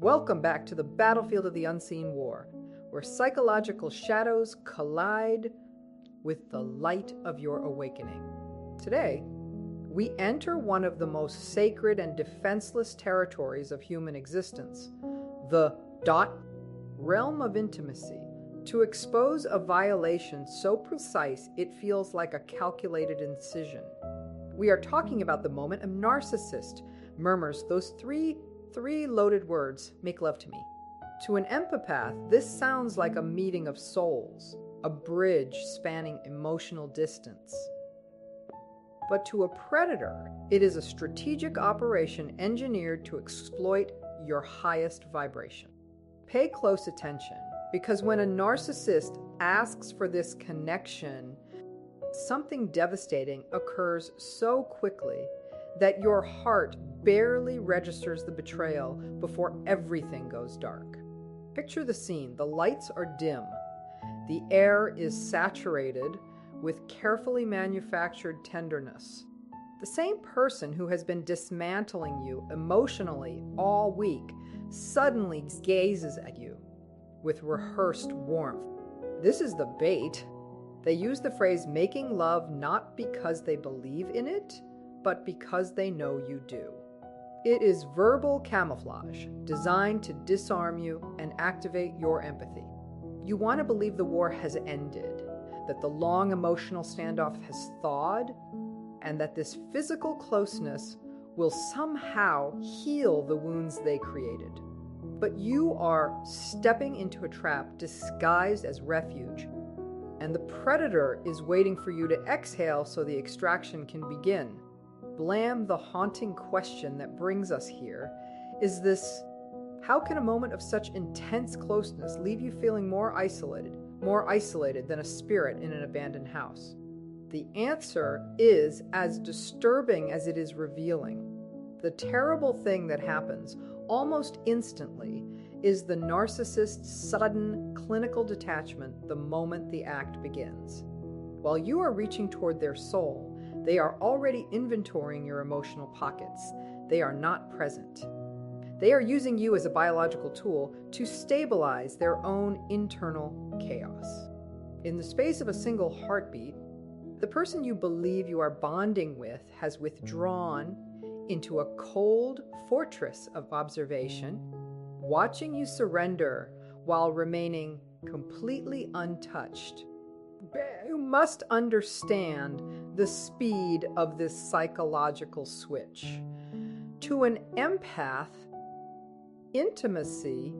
Welcome back to the battlefield of the unseen war, where psychological shadows collide with the light of your awakening. Today, we enter one of the most sacred and defenseless territories of human existence, the realm of intimacy, to expose a violation so precise it feels like a calculated incision. We are talking about the moment a narcissist murmurs those three loaded words, "Make love to me." To an empath, this sounds like a meeting of souls, a bridge spanning emotional distance. But to a predator, it is a strategic operation engineered to exploit your highest vibration. Pay close attention, because when a narcissist asks for this connection, something devastating occurs so quickly that your heart barely registers the betrayal before everything goes dark. Picture the scene. The lights are dim. The air is saturated with carefully manufactured tenderness. The same person who has been dismantling you emotionally all week suddenly gazes at you with rehearsed warmth. This is the bait. They use the phrase making love not because they believe in it, but because they know you do. It is verbal camouflage designed to disarm you and activate your empathy. You want to believe the war has ended, that the long emotional standoff has thawed, and that this physical closeness will somehow heal the wounds they created. But you are stepping into a trap disguised as refuge, and the predator is waiting for you to exhale so the extraction can begin. Blam the haunting question that brings us here is this: how can a moment of such intense closeness leave you feeling more isolated than a spirit in an abandoned house? The answer is as disturbing as it is revealing. The terrible thing that happens almost instantly is the narcissist's sudden clinical detachment the moment the act begins. While you are reaching toward their soul, they are already inventorying your emotional pockets. They are not present. They are using you as a biological tool to stabilize their own internal chaos. In the space of a single heartbeat, the person you believe you are bonding with has withdrawn into a cold fortress of observation, watching you surrender while remaining completely untouched. You must understand the speed of this psychological switch. To an empath, intimacy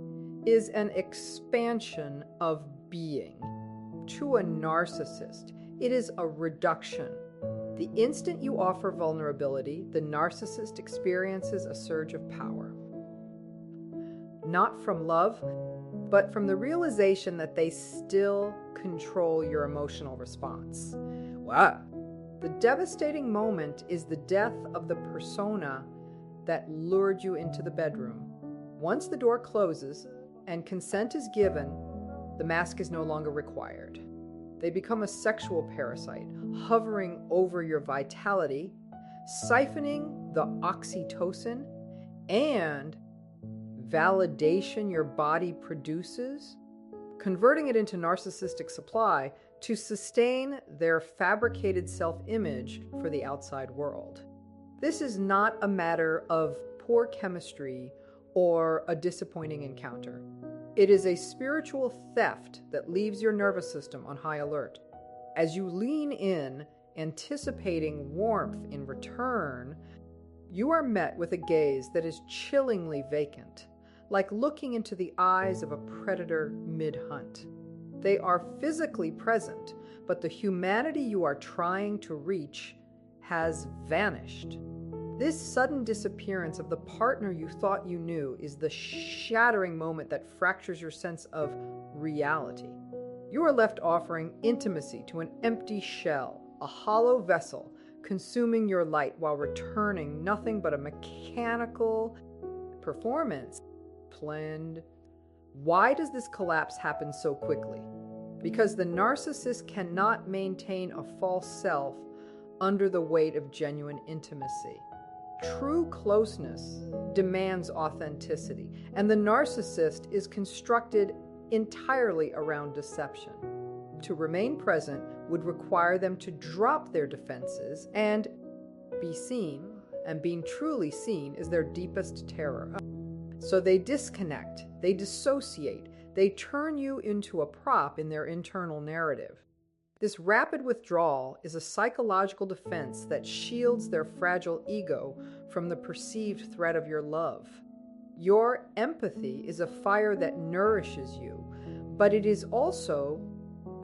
is an expansion of being. To a narcissist, it is a reduction. The instant you offer vulnerability, the narcissist experiences a surge of power. Not from love, but from the realization that they still control your emotional response. Wow. The devastating moment is the death of the persona that lured you into the bedroom. Once the door closes and consent is given, the mask is no longer required. They become a sexual parasite, hovering over your vitality, siphoning the oxytocin and validation your body produces, converting it into narcissistic supply to sustain their fabricated self-image for the outside world. This is not a matter of poor chemistry or a disappointing encounter. It is a spiritual theft that leaves your nervous system on high alert. As you lean in, anticipating warmth in return, you are met with a gaze that is chillingly vacant, like looking into the eyes of a predator mid-hunt. They are physically present, but the humanity you are trying to reach has vanished. This sudden disappearance of the partner you thought you knew is the shattering moment that fractures your sense of reality. You are left offering intimacy to an empty shell, a hollow vessel, consuming your light while returning nothing but a mechanical performance. Planned. Why does this collapse happen so quickly? Because the narcissist cannot maintain a false self under the weight of genuine intimacy. True closeness demands authenticity, and the narcissist is constructed entirely around deception. To remain present would require them to drop their defenses and be seen, and being truly seen is their deepest terror. So they disconnect, they dissociate, they turn you into a prop in their internal narrative. This rapid withdrawal is a psychological defense that shields their fragile ego from the perceived threat of your love. Your empathy is a fire that nourishes you, but it is also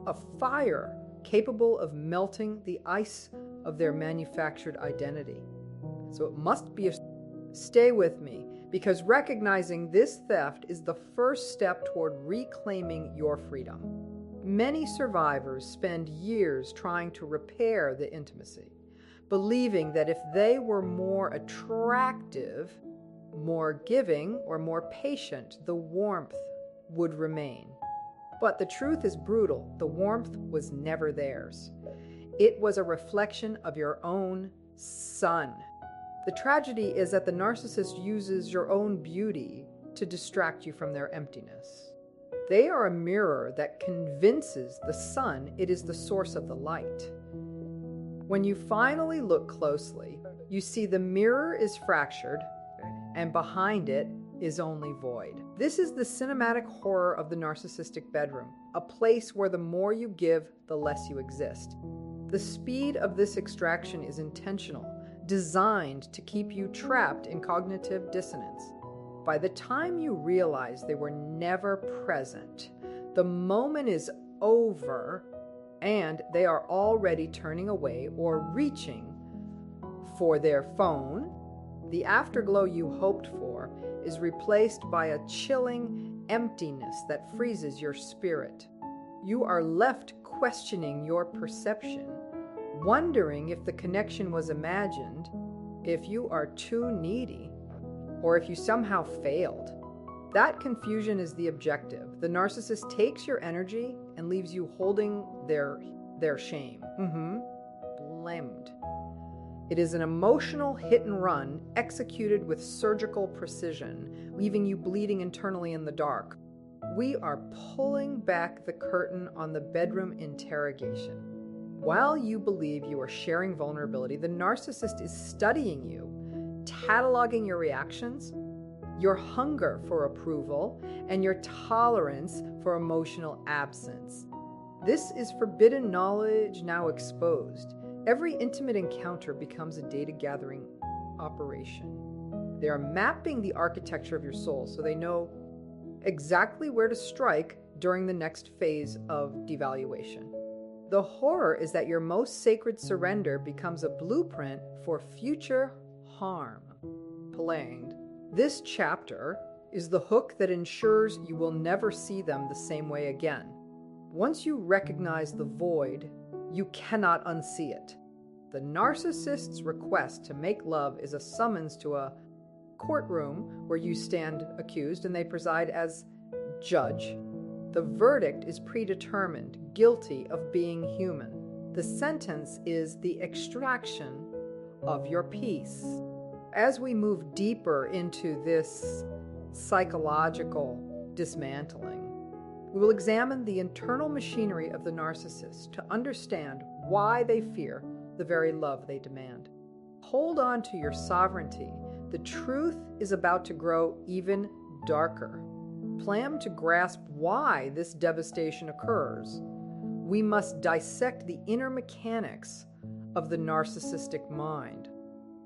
a fire capable of melting the ice of their manufactured identity. So it must be stay with me, because recognizing this theft is the first step toward reclaiming your freedom. Many survivors spend years trying to repair the intimacy, believing that if they were more attractive, more giving, or more patient, the warmth would remain. But the truth is brutal. The warmth was never theirs. It was a reflection of your own sun. The tragedy is that the narcissist uses your own beauty to distract you from their emptiness. They are a mirror that convinces the sun it is the source of the light. When you finally look closely, you see the mirror is fractured, and behind it is only void. This is the cinematic horror of the narcissistic bedroom, a place where the more you give, the less you exist. The speed of this extraction is intentional, designed to keep you trapped in cognitive dissonance. By the time you realize they were never present, the moment is over and they are already turning away or reaching for their phone. The afterglow you hoped for is replaced by a chilling emptiness that freezes your spirit. You are left questioning your perception, wondering if the connection was imagined, if you are too needy, or if you somehow failed. That confusion is the objective. The narcissist takes your energy and leaves you holding their shame. Blamed. It is an emotional hit and run executed with surgical precision, leaving you bleeding internally in the dark. We are pulling back the curtain on the bedroom interrogation. While you believe you are sharing vulnerability, the narcissist is studying you, cataloging your reactions, your hunger for approval, and your tolerance for emotional absence. This is forbidden knowledge now exposed. Every intimate encounter becomes a data gathering operation. They are mapping the architecture of your soul so they know exactly where to strike during the next phase of devaluation. The horror is that your most sacred surrender becomes a blueprint for future harm. Planned. This chapter is the hook that ensures you will never see them the same way again. Once you recognize the void, you cannot unsee it. The narcissist's request to make love is a summons to a courtroom where you stand accused and they preside as judge. The verdict is predetermined, guilty of being human. The sentence is the extraction of your peace. As we move deeper into this psychological dismantling, we will examine the internal machinery of the narcissist to understand why they fear the very love they demand. Hold on to your sovereignty. The truth is about to grow even darker. Plan to grasp why this devastation occurs. We must dissect the inner mechanics of the narcissistic mind.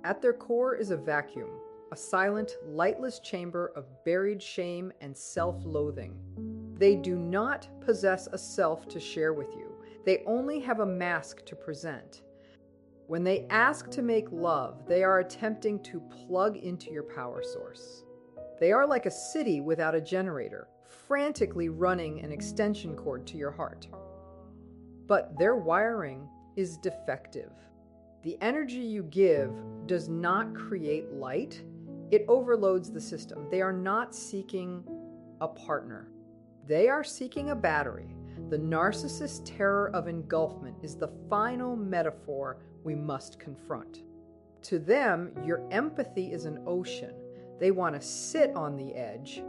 At their core is a vacuum, a silent, lightless chamber of buried shame and self-loathing. They do not possess a self to share with you. They only have a mask to present. When they ask to make love, they are attempting to plug into your power source. They are like a city without a generator, frantically running an extension cord to your heart. But their wiring is defective. The energy you give does not create light. It overloads the system. They are not seeking a partner. They are seeking a battery. The narcissist's terror of engulfment is the final metaphor we must confront. To them, your empathy is an ocean. They want to sit on the edge,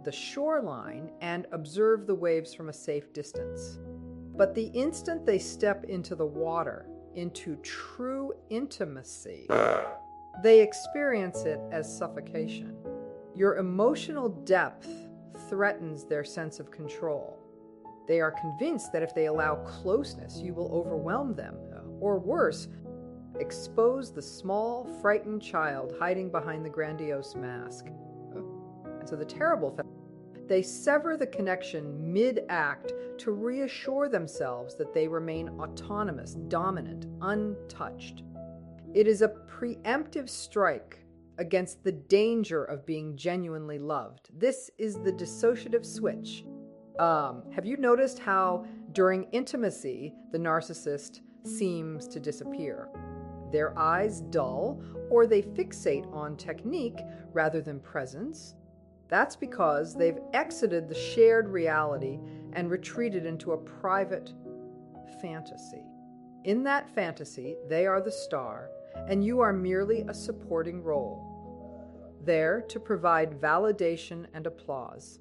the shoreline, and observe the waves from a safe distance. But the instant they step into the water, into true intimacy, they experience it as suffocation. Your emotional depth threatens their sense of control. They are convinced that if they allow closeness, you will overwhelm them, or worse, expose the small, frightened child hiding behind the grandiose mask. And so the terrible fact, they sever the connection mid-act to reassure themselves that they remain autonomous, dominant, untouched. It is a preemptive strike against the danger of being genuinely loved. This is the dissociative switch. Have you noticed how during intimacy, the narcissist seems to disappear? Their eyes dull, or they fixate on technique rather than presence. That's because they've exited the shared reality and retreated into a private fantasy. In that fantasy, they are the star, and you are merely a supporting role, there to provide validation and applause.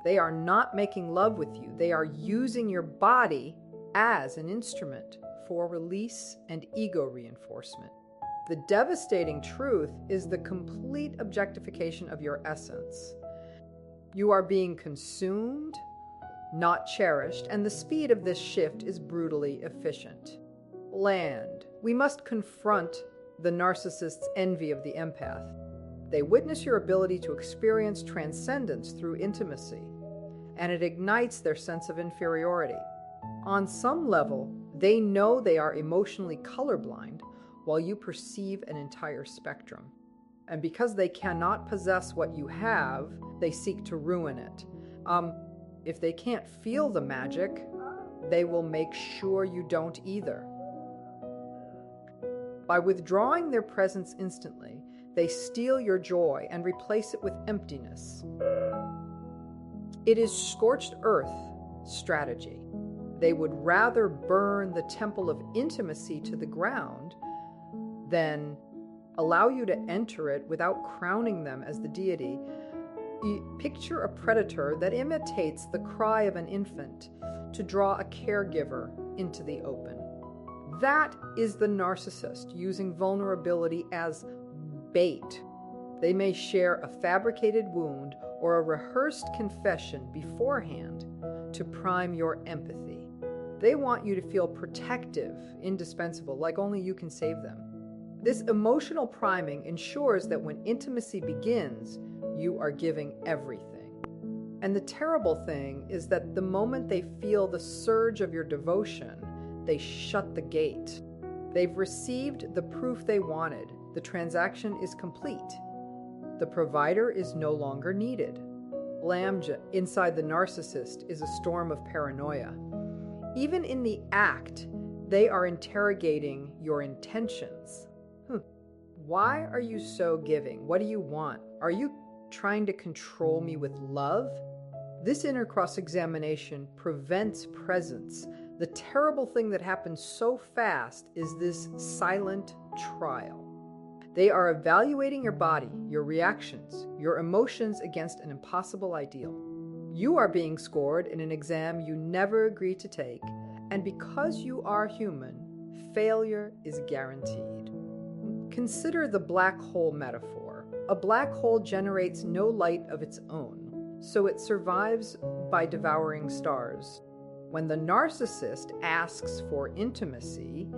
They are not making love with you. They are using your body as an instrument for release and ego reinforcement. The devastating truth is the complete objectification of your essence. You are being consumed, not cherished, and the speed of this shift is brutally efficient. Land. We must confront the narcissist's envy of the empath. They witness your ability to experience transcendence through intimacy, and it ignites their sense of inferiority. On some level, they know they are emotionally colorblind while you perceive an entire spectrum. And because they cannot possess what you have, they seek to ruin it. If they can't feel the magic, they will make sure you don't either. By withdrawing their presence instantly, they steal your joy and replace it with emptiness. It is scorched earth strategy. They would rather burn the temple of intimacy to the ground than allow you to enter it without crowning them as the deity. Picture a predator that imitates the cry of an infant to draw a caregiver into the open. That is the narcissist using vulnerability as bait. They may share a fabricated wound or a rehearsed confession beforehand to prime your empathy. They want you to feel protective, indispensable, like only you can save them. This emotional priming ensures that when intimacy begins, you are giving everything. And the terrible thing is that the moment they feel the surge of your devotion, they shut the gate. They've received the proof they wanted. The transaction is complete. The provider is no longer needed. Lambda inside the narcissist is a storm of paranoia. Even in the act, they are interrogating your intentions. Why are you so giving? What do you want? Are you trying to control me with love? This inner cross-examination prevents presence. The terrible thing that happens so fast is this silent trial. They are evaluating your body, your reactions, your emotions against an impossible ideal. You are being scored in an exam you never agreed to take, and because you are human, failure is guaranteed. Consider the black hole metaphor. A black hole generates no light of its own, so it survives by devouring stars. When the narcissist asks for intimacy,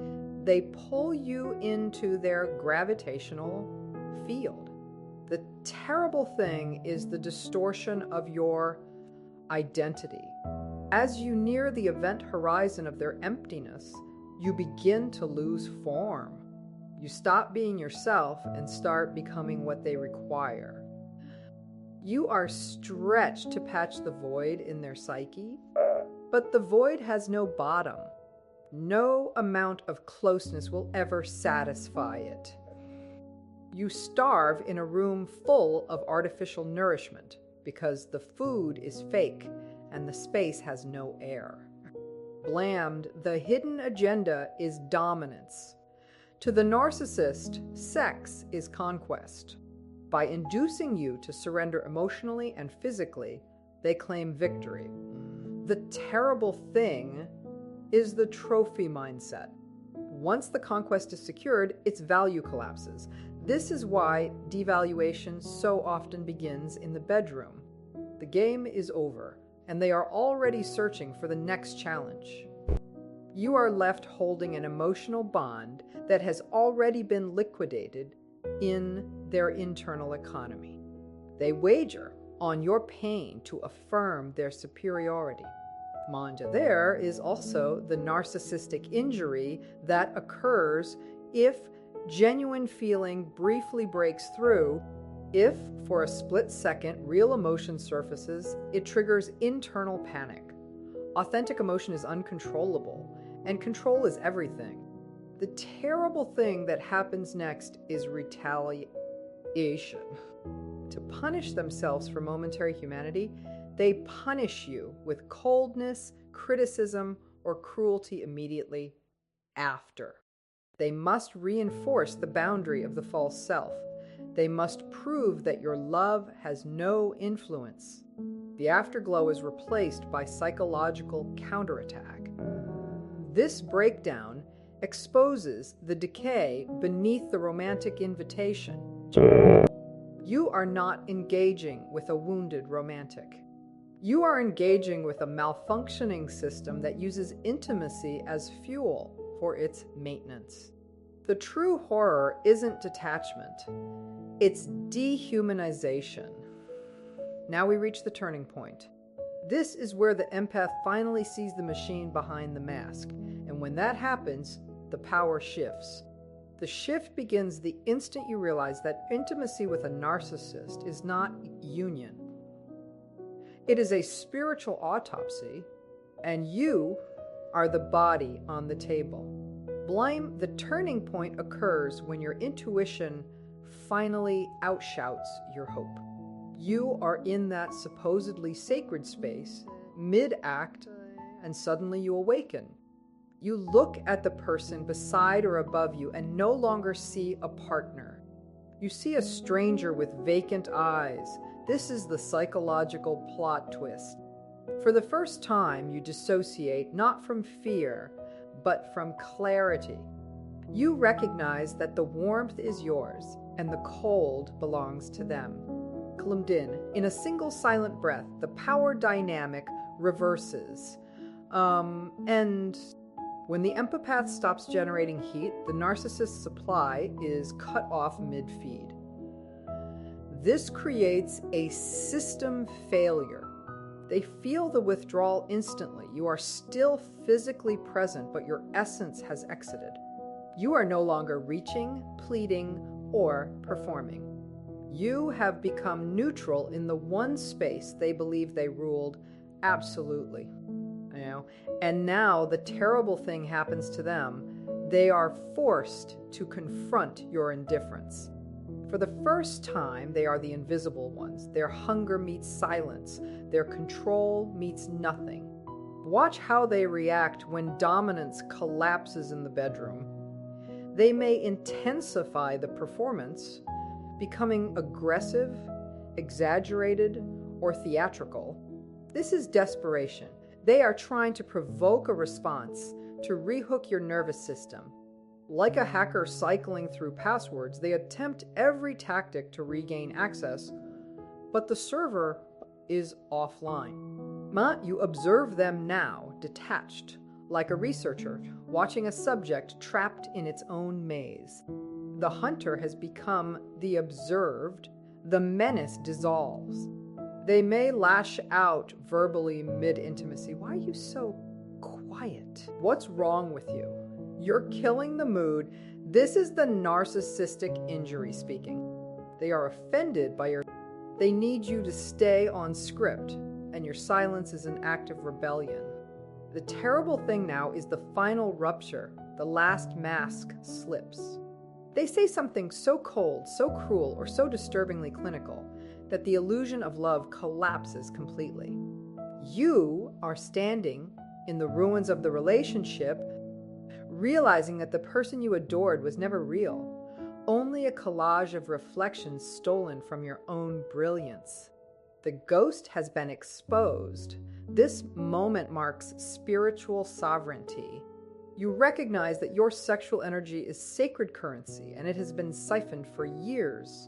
they pull you into their gravitational field. The terrible thing is the distortion of your identity. As you near the event horizon of their emptiness, you begin to lose form. You stop being yourself and start becoming what they require. You are stretched to patch the void in their psyche, but the void has no bottom. No amount of closeness will ever satisfy it. You starve in a room full of artificial nourishment because the food is fake and the space has no air. Blamed, the hidden agenda is dominance. To the narcissist, sex is conquest. By inducing you to surrender emotionally and physically, they claim victory. The terrible thing is the trophy mindset. Once the conquest is secured, its value collapses. This is why devaluation so often begins in the bedroom. The game is over, and they are already searching for the next challenge. You are left holding an emotional bond that has already been liquidated in their internal economy. They wager on your pain to affirm their superiority. Manja there is also the narcissistic injury that occurs if genuine feeling briefly breaks through. If, for a split second, real emotion surfaces, it triggers internal panic. Authentic emotion is uncontrollable, and control is everything. The terrible thing that happens next is retaliation. To punish themselves for momentary humanity, they punish you with coldness, criticism, or cruelty immediately after. They must reinforce the boundary of the false self. They must prove that your love has no influence. The afterglow is replaced by psychological counterattack. This breakdown exposes the decay beneath the romantic invitation. You are not engaging with a wounded romantic. You are engaging with a malfunctioning system that uses intimacy as fuel for its maintenance. The true horror isn't detachment, it's dehumanization. Now we reach the turning point. This is where the empath finally sees the machine behind the mask, and when that happens, the power shifts. The shift begins the instant you realize that intimacy with a narcissist is not union. It is a spiritual autopsy, and you are the body on the table. The turning point occurs when your intuition finally outshouts your hope. You are in that supposedly sacred space, mid-act, and suddenly you awaken. You look at the person beside or above you and no longer see a partner. You see a stranger with vacant eyes. This is the psychological plot twist. For the first time, you dissociate not from fear, but from clarity. You recognize that the warmth is yours and the cold belongs to them. Clumdin, in a single silent breath, the power dynamic reverses. And when the empath stops generating heat, the narcissist's supply is cut off mid-feed. This creates a system failure. They feel the withdrawal instantly. You are still physically present, but your essence has exited. You are no longer reaching, pleading, or performing. You have become neutral in the one space they believe they ruled absolutely. And now the terrible thing happens to them. They are forced to confront your indifference. For the first time, they are the invisible ones. Their hunger meets silence. Their control meets nothing. Watch how they react when dominance collapses in the bedroom. They may intensify the performance, becoming aggressive, exaggerated, or theatrical. This is desperation. They are trying to provoke a response to rehook your nervous system. Like a hacker cycling through passwords, they attempt every tactic to regain access, but the server is offline. You observe them now, detached, like a researcher watching a subject trapped in its own maze. The hunter has become the observed. The menace dissolves. They may lash out verbally mid-intimacy. Why are you so quiet? What's wrong with you? You're killing the mood. This is the narcissistic injury speaking. They are offended by your... They need you to stay on script, and your silence is an act of rebellion. The terrible thing now is the final rupture. The last mask slips. They say something so cold, so cruel, or so disturbingly clinical that the illusion of love collapses completely. You are standing in the ruins of the relationship, realizing that the person you adored was never real, only a collage of reflections stolen from your own brilliance. The ghost has been exposed. This moment marks spiritual sovereignty. You recognize that your sexual energy is sacred currency, and it has been siphoned for years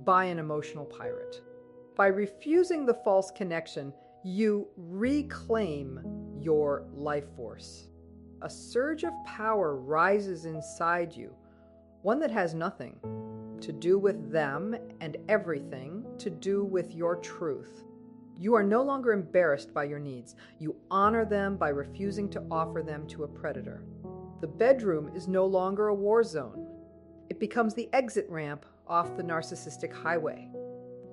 by an emotional pirate. By refusing the false connection, you reclaim your life force. A surge of power rises inside you, one that has nothing to do with them and everything to do with your truth. You are no longer embarrassed by your needs. You honor them by refusing to offer them to a predator. The bedroom is no longer a war zone. It becomes the exit ramp off the narcissistic highway.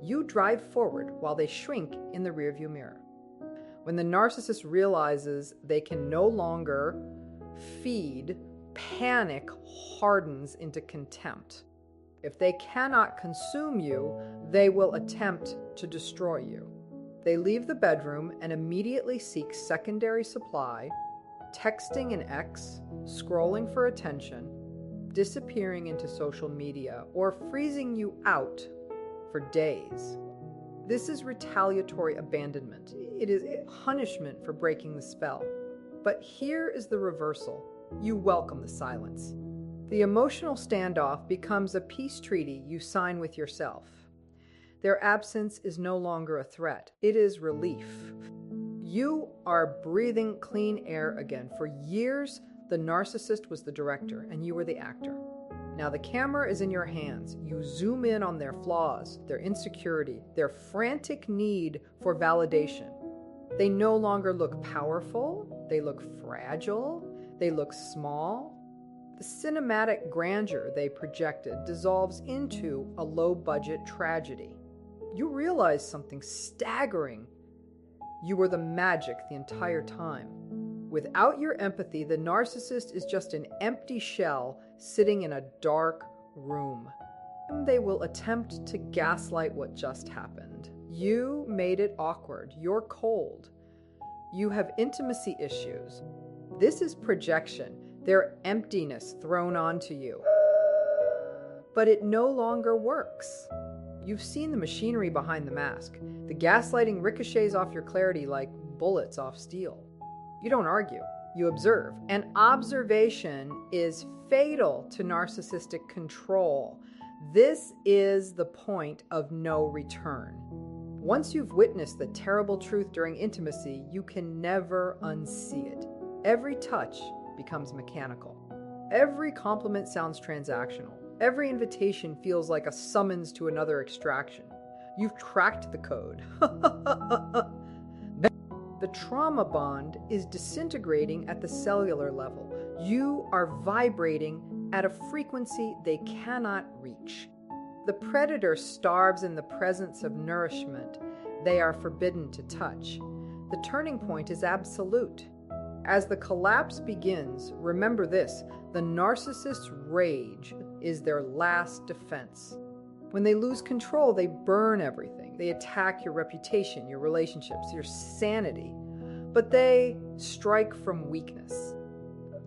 You drive forward while they shrink in the rearview mirror. When the narcissist realizes they can no longer feed, panic hardens into contempt. If they cannot consume you, they will attempt to destroy you. They leave the bedroom and immediately seek secondary supply, texting an ex, scrolling for attention, disappearing into social media, or freezing you out for days. This is retaliatory abandonment. It is punishment for breaking the spell. But here is the reversal. You welcome the silence. The emotional standoff becomes a peace treaty you sign with yourself. Their absence is no longer a threat. It is relief. You are breathing clean air again. For years, the narcissist was the director, and you were the actor. Now the camera is in your hands. You zoom in on their flaws, their insecurity, their frantic need for validation. They no longer look powerful. They look fragile. They look small. The cinematic grandeur they projected dissolves into a low-budget tragedy. You realize something staggering. You were the magic the entire time. Without your empathy, the narcissist is just an empty shell sitting in a dark room. They will attempt to gaslight what just happened. You made it awkward. You're cold. You have intimacy issues. This is projection, their emptiness thrown onto you. But it no longer works. You've seen the machinery behind the mask. The gaslighting ricochets off your clarity like bullets off steel. You don't argue, you observe. And observation is fatal to narcissistic control. This is the point of no return. Once you've witnessed the terrible truth during intimacy, you can never unsee it. Every touch becomes mechanical. Every compliment sounds transactional. Every invitation feels like a summons to another extraction. You've cracked the code. The trauma bond is disintegrating at the cellular level. You are vibrating at a frequency they cannot reach. The predator starves in the presence of nourishment they are forbidden to touch. The turning point is absolute. As the collapse begins, remember this: the narcissist's rage is their last defense. When they lose control, they burn everything. They attack your reputation, your relationships, your sanity. But they strike from weakness.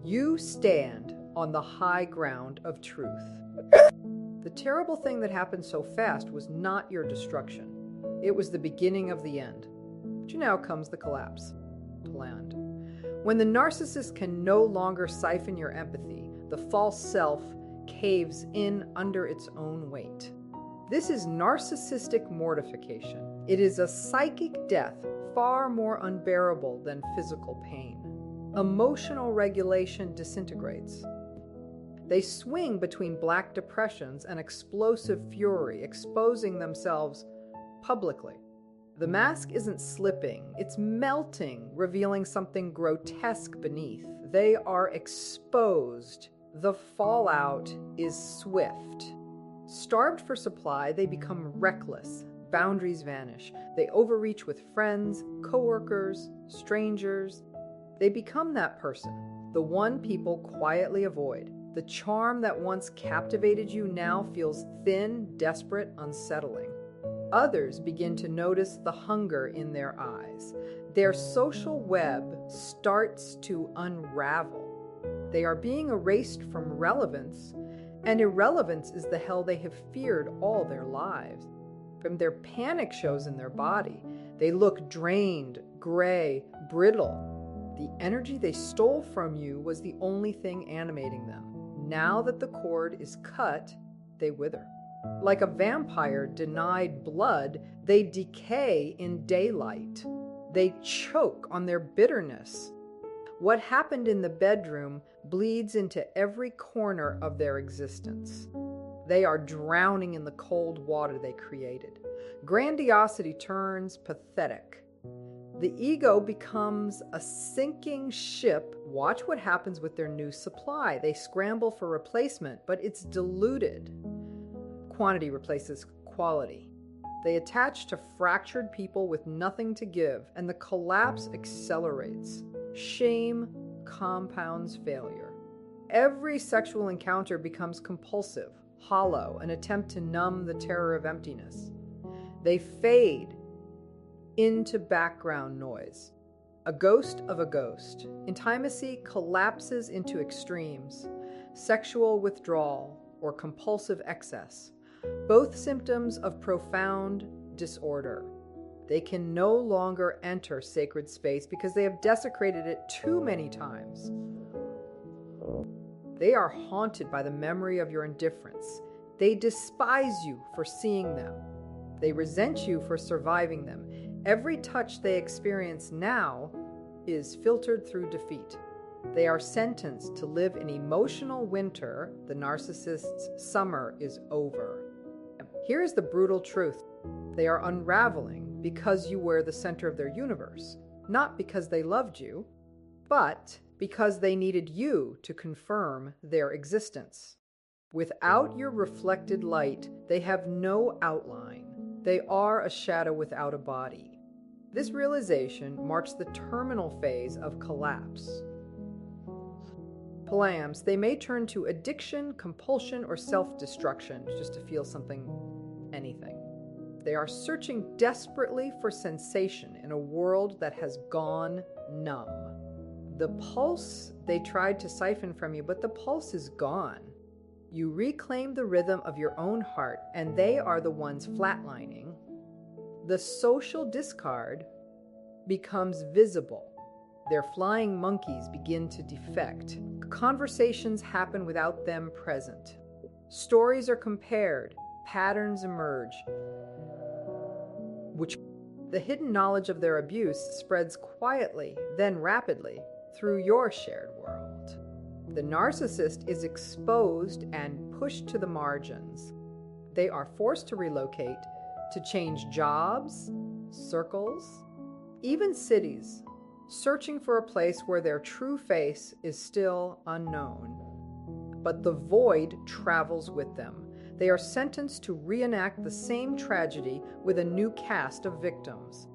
You stand on the high ground of truth. The terrible thing that happened so fast was not your destruction. It was the beginning of the end. But now comes the collapse. Planned. When the narcissist can no longer siphon your empathy, the false self caves in under its own weight. This is narcissistic mortification. It is a psychic death far more unbearable than physical pain. Emotional regulation disintegrates. They swing between black depressions and explosive fury, exposing themselves publicly. The mask isn't slipping, it's melting, revealing something grotesque beneath. They are exposed. The fallout is swift. Starved for supply, they become reckless. Boundaries vanish. They overreach with friends, coworkers, strangers. They become that person, the one people quietly avoid. The charm that once captivated you now feels thin, desperate, unsettling. Others begin to notice the hunger in their eyes. Their social web starts to unravel. They are being erased from relevance, and irrelevance is the hell they have feared all their lives. From their panic shows in their body, they look drained, gray, brittle. The energy they stole from you was the only thing animating them. Now that the cord is cut, they wither. Like a vampire denied blood, they decay in daylight. They choke on their bitterness. What happened in the bedroom bleeds into every corner of their existence. They are drowning in the cold water they created. Grandiosity turns pathetic. The ego becomes a sinking ship. Watch what happens with their new supply. They scramble for replacement, but it's diluted. Quantity replaces quality. They attach to fractured people with nothing to give, and the collapse accelerates. Shame compounds failure. Every sexual encounter becomes compulsive, hollow, an attempt to numb the terror of emptiness. They fade into background noise, a ghost of a ghost. Intimacy collapses into extremes, sexual withdrawal or compulsive excess, both symptoms of profound disorder. They can no longer enter sacred space because they have desecrated it too many times. They are haunted by the memory of your indifference. They despise you for seeing them. They resent you for surviving them. Every touch they experience now is filtered through defeat. They are sentenced to live in emotional winter. The narcissist's summer is over. Here is the brutal truth. They are unraveling because you were the center of their universe, not because they loved you, but because they needed you to confirm their existence. Without your reflected light, they have no outline. They are a shadow without a body. This realization marks the terminal phase of collapse. Palams, they may turn to addiction, compulsion, or self-destruction just to feel something, anything. They are searching desperately for sensation in a world that has gone numb. The pulse they tried to siphon from you, but the pulse is gone. You reclaim the rhythm of your own heart, and they are the ones flatlining. The social discard becomes visible. Their flying monkeys begin to defect. Conversations happen without them present. Stories are compared. Patterns emerge. The hidden knowledge of their abuse spreads quietly, then rapidly, through your shared world. The narcissist is exposed and pushed to the margins. They are forced to relocate, to change jobs, circles, even cities, searching for a place where their true face is still unknown. But the void travels with them. They are sentenced to reenact the same tragedy with a new cast of victims.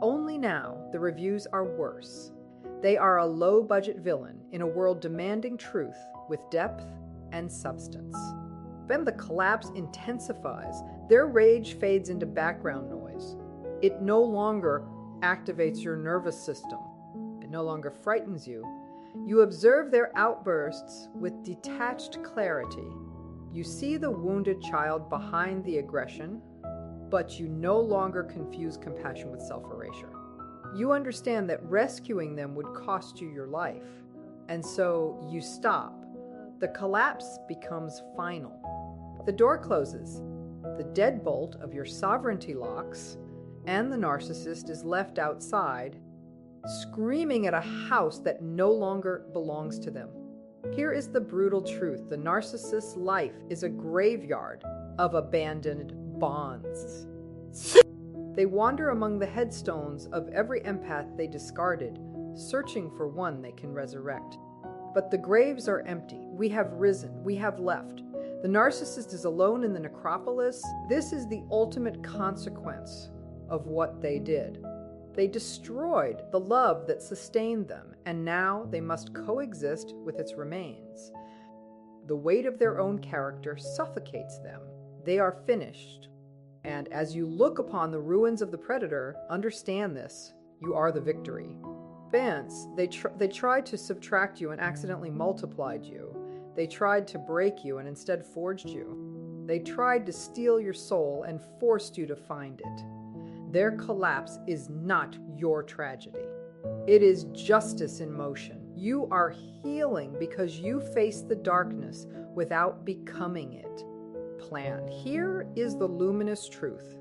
Only now the reviews are worse. They are a low-budget villain in a world demanding truth with depth and substance. Then the collapse intensifies. Their rage fades into background noise. It no longer activates your nervous system. It no longer frightens you. You observe their outbursts with detached clarity. You see the wounded child behind the aggression, but you no longer confuse compassion with self-erasure. You understand that rescuing them would cost you your life, and so you stop. The collapse becomes final. The door closes. The deadbolt of your sovereignty locks, and the narcissist is left outside, screaming at a house that no longer belongs to them. Here is the brutal truth. The narcissist's life is a graveyard of abandoned bonds. They wander among the headstones of every empath they discarded, searching for one they can resurrect. But the graves are empty. We have risen. We have left. The narcissist is alone in the necropolis. This is the ultimate consequence of what they did. They destroyed the love that sustained them, and now they must coexist with its remains. The weight of their own character suffocates them. They are finished. And as you look upon the ruins of the predator, understand this: you are the victory. Vance, they tried to subtract you and accidentally multiplied you. They tried to break you and instead forged you. They tried to steal your soul and forced you to find it. Their collapse is not your tragedy. It is justice in motion. You are healing because you face the darkness without becoming it. Plan. Here is the luminous truth.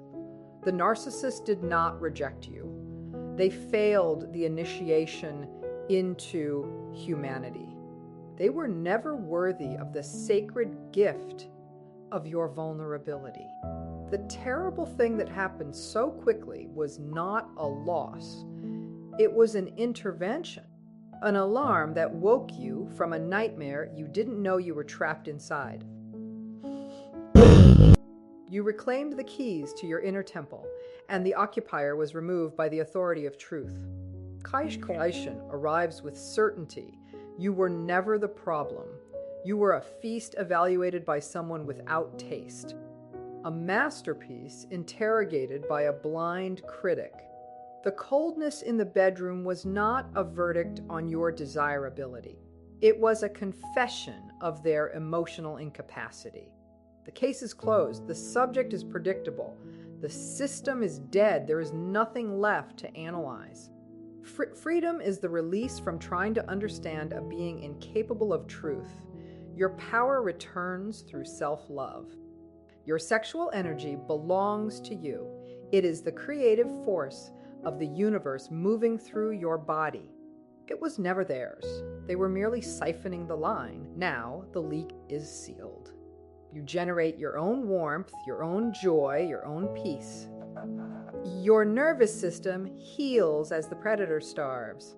The narcissist did not reject you. They failed the initiation into humanity. They were never worthy of the sacred gift of your vulnerability. The terrible thing that happened so quickly was not a loss. It was an intervention, an alarm that woke you from a nightmare you didn't know you were trapped inside. You reclaimed the keys to your inner temple, and the occupier was removed by the authority of truth. Reconnection arrives with certainty. You were never the problem. You were a feast evaluated by someone without taste. A masterpiece interrogated by a blind critic. The coldness in the bedroom was not a verdict on your desirability. It was a confession of their emotional incapacity. The case is closed. The subject is predictable. The system is dead. There is nothing left to analyze. Freedom is the release from trying to understand a being incapable of truth. Your power returns through self-love. Your sexual energy belongs to you. It is the creative force of the universe moving through your body. It was never theirs. They were merely siphoning the line. Now the leak is sealed. You generate your own warmth, your own joy, your own peace. Your nervous system heals as the predator starves.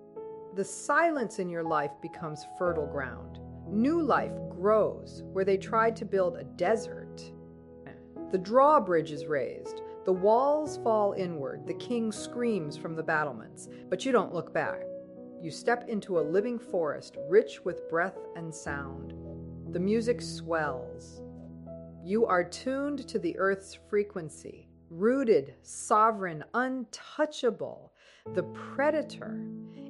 The silence in your life becomes fertile ground. New life grows where they tried to build a desert. The drawbridge is raised. The walls fall inward. The king screams from the battlements, but you don't look back. You step into a living forest, rich with breath and sound. The music swells. You are tuned to the earth's frequency, rooted, sovereign, untouchable. The predator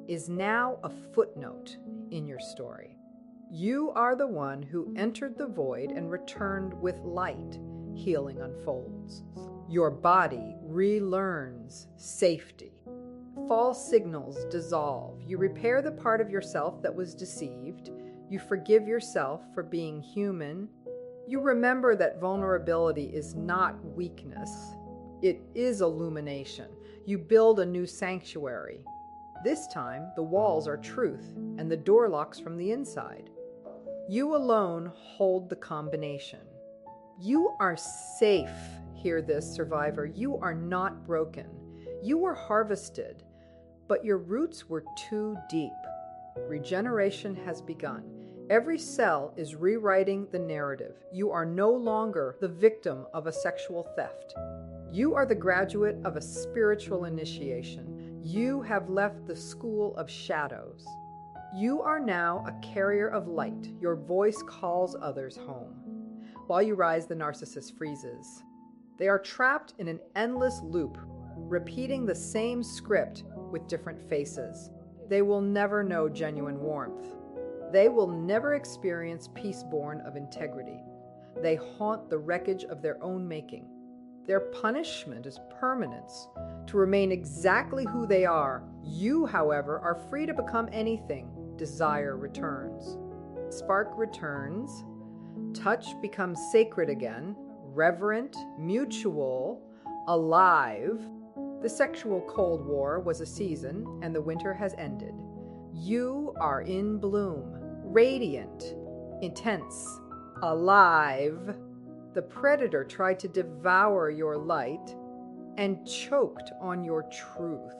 is now a footnote in your story. You are the one who entered the void and returned with light. Healing unfolds. Your body relearns safety. False signals dissolve. You repair the part of yourself that was deceived. You forgive yourself for being human. You remember that vulnerability is not weakness. It is illumination. You build a new sanctuary. This time, the walls are truth, and the door locks from the inside. You alone hold the combination. You are safe. Hear this, survivor. You are not broken. You were harvested, but your roots were too deep. Regeneration has begun. Every cell is rewriting the narrative. You are no longer the victim of a sexual theft. You are the graduate of a spiritual initiation. You have left the school of shadows. You are now a carrier of light. Your voice calls others home. While you rise, the narcissist freezes. They are trapped in an endless loop, repeating the same script with different faces. They will never know genuine warmth. They will never experience peace born of integrity. They haunt the wreckage of their own making. Their punishment is permanence, to remain exactly who they are. You, however, are free to become anything. Desire returns. Spark returns. Touch becomes sacred again, reverent, mutual, alive. The sexual Cold War was a season, and the winter has ended. You are in bloom, radiant, intense, alive. The predator tried to devour your light and choked on your truth.